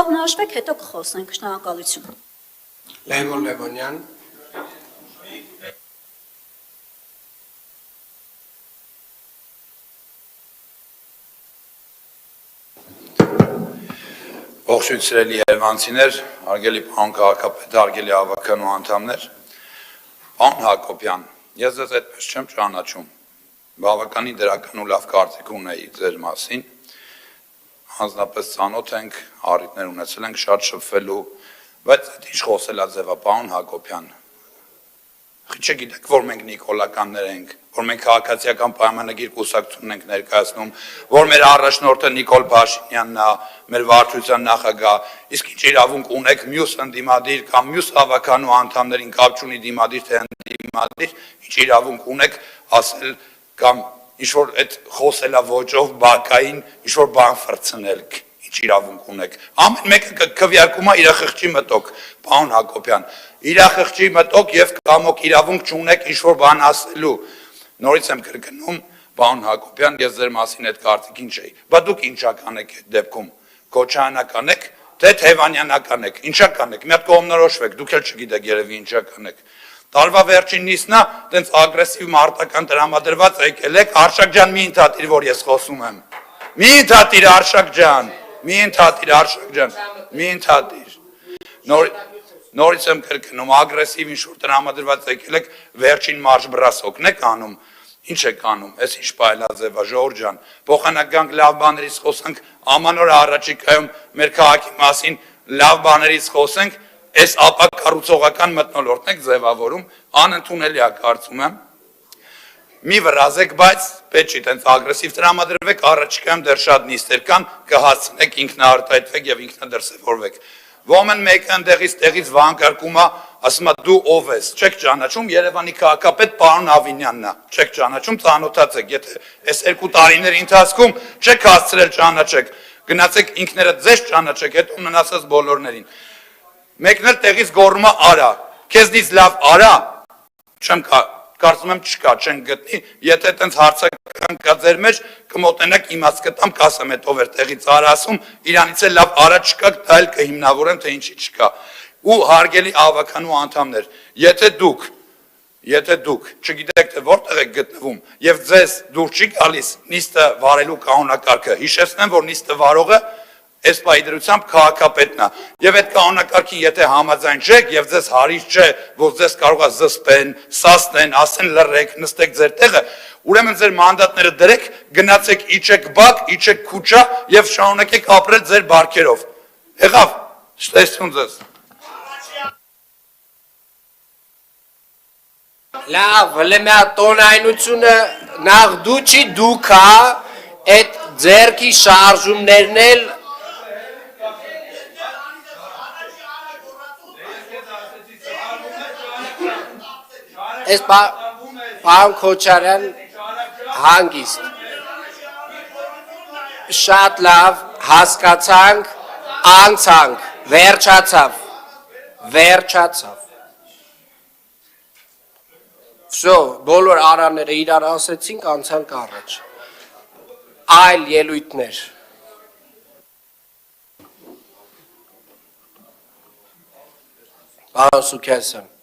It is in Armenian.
կողմնորոշվեք, հետո կխոսենք, շնորհակալություն։ Լևոն Լևոնյան։ Ողջույն սիրելի երևանցիներ, հարգելի պարոն քաղաքապետ, հարգելի ավականու անդամներ, պարոն Հակոբյան, ես ձեզ այդպես չեմ ճանաչում, բավականին դրական ու լավ կարծիք ունեի ձեր մասին, հանձնապես ծանոթ ենք, առիթներ ունեցել ենք շատ շփվելու, բայց այդ ինչ խոսելա ձևա, պարոն Հակոբյան, չգիտեք, որ մենք նիկոլականներ ենք, որ մենք քաղաքացիական պայմանագիր կուսակցություն ենք ներկայացնում, որ մեր առաջնորդը Նիկոլ Փաշինյանն է, մեր վարչության նախագահ, իսկ ինչ իրավունք ունեք մյուս ընդդիմադիր կամ մյուս հավաքանու անդամներին կապ չունի դիմադիր թե ընդդիմադիր, ինչ իրավունք ունեք ասել կամ ինչ-որ այդ խոսելա ոճով բակային ինչ-որ բան ֆրցնել, ինչ իրավունք ունեք։ Ամեն մեկը քվեարկում է իր խղճի մտոք, պարոն Հակոբյան, իր խղճի մտոք եւ կամոք իրավունք չունեք ինչ-որ բան ասելու։ Նորից եմ կրկնում, պարոն Հակոբյան, ես ձեր մասին այդ կարծիքին չէի։ Բա դուք ինչա կանեք այդ դեպքում։ Քոչայանական եք, թե Թևանյանական եք։ Ինչա կանեք։ Մի հատ կողմնորոշվեք, դուք էլ չգիտեք երևի ինչա կանեք։ Տարվա վերջին նիստն է, տենց ագրեսիվ մարտական տրամադրված եկել եք, Արշակ ջան, մի ընդհատիր, որ ես խոսում եմ։ Մի ընդհատիր, Արշակ ջան, մի ընդհատիր, Արշակ ջան, մի ընդհատիր։ Նորից եմ կրկնում, ագրեսիվ ինչ-որ տրամադրված եկել եք, վերջին մարշ բրասոկն եք անում, ինչ եք անում, ես ինչ պայլաձև է, Ժողովուրդ ջան, փոխանակ գանք լավ բաներից խոսանք, ամանոր առաջիկայում մեր քաղաքի մասին լավ բաներից խոսենք, այս ապա կառուցողական մթնոլորտն եք ձևավորում, անընդունելի է կարծում եմ, մի վրազեք, բայց պետք չի տենց ագրեսիվ տրամադրվեք, առաջիկայում դեռ շատ նիստեր կան, կհասցնեք ինքնաարտահայտվեք եւ ինքնադրսևորվեք։ Ոմն մեկը ընդեղից տեղից վանկարկում է, ասում է դու ով ես, չեք ճանաչում, Երևանի քաղաքապետ պարոն Ավինյանն է, չեք ճանաչում, ծանոթացեք, եթե այս 2 տարիների ընթացքում չեք հասցրել ճանաչեք, գնացեք ինքներդ ձեզ ճանաչեք, հետո մնացած բոլորներին։ Մեկն էլ տեղից գոռում է արա, քեզնից լավ արա, չեմ կարծում եմ չկա, չեն գտնի, եթե տենց հարցական կա ձեր մեջ, կմոտենակ իմաց կտամ, կասեմ էտ ով էր տեղից արա ասում, իրանից է լավ արա չկա, դա էլ կհիմնավորեմ, թե ինչի չկա։ Ու հարգելի ավականու անդամներ, եթե դուք չգիտեք, թե որտեղ եք գտնվում, եւ ձեզ դուր չի գալիս նիստը վարելու կանոնակարգը, հիշեցնեմ, որ նիստը վարողը այս պայդրությամբ քաղաքապետն է, եւ այդ կանոնակարգին եթե համաձայն չեք եւ ձեզ հարիր չէ, որ ձեզ կարող է զսպեն, սասնեն, ասեն լռեք, նստեք ձեր տեղը, ուրեմն ձեր մանդատները դրեք, գնացեք իջեք բակ, իջեք քուչա եւ շարունակեք ապրել ձեր բարքերով։ Եղավ, շտեսություն ձեզ։ Լավ, հլեմյա տոնայնությունը նախ դու չի դուք հա, այդ ձերքի շարժումներն էլ Ես պարոն Քոչարյան հանգիստ, շատ լավ, հասկացանք, անցանք, վերջացավ, վсё, բոլոր արաները իրար ասեցինք, անցանք առաջ, այլ ելույթներ, պարոն Սուքյասյան,